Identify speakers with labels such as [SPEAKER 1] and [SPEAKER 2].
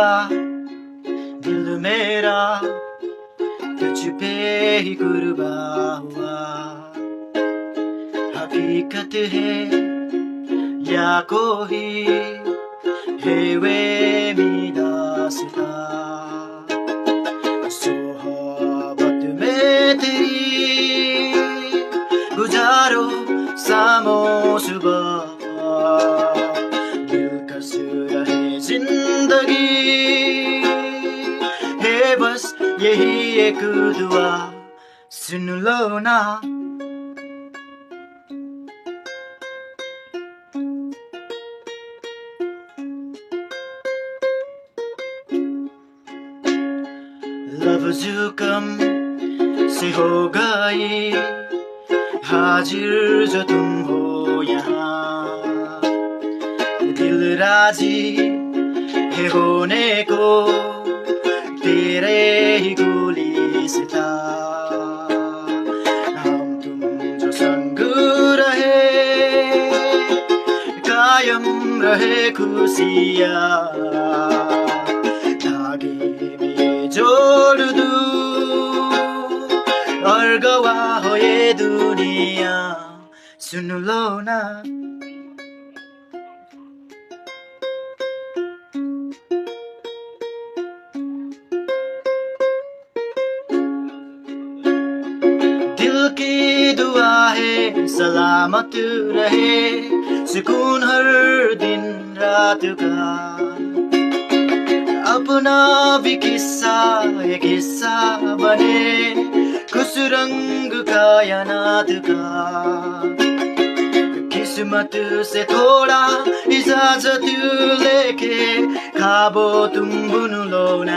[SPEAKER 1] का दिल मेरा तुझ पे ही कुर्बान हुआ। हकीकत है या कोई है वे दास्तां, सोहबत में तेरी गुजारो शामो सुबह। दिलकश रहे जिंदगी है बस यही एक दुआ, सुन लो ना। लफ्ज़ कम से हो गई हाजिर जो तुम हो यहाँ, दिल राजी है होने को तेरे ही गोली से था। हम तुम जो संग रहे कायम रहे खुशियाँ, धागे में जोड़ दूं और गवाह हो ये दुनिया, सुन लो ना। दिल की दुआ है सलामत रहे सुकून हर दिन रात का, अपना भी किस्सा एक हिस्सा बने खुश रंग कायनात का। किस्मत से थोड़ा इजाजत लेके खाबो तुम बुन लो ना।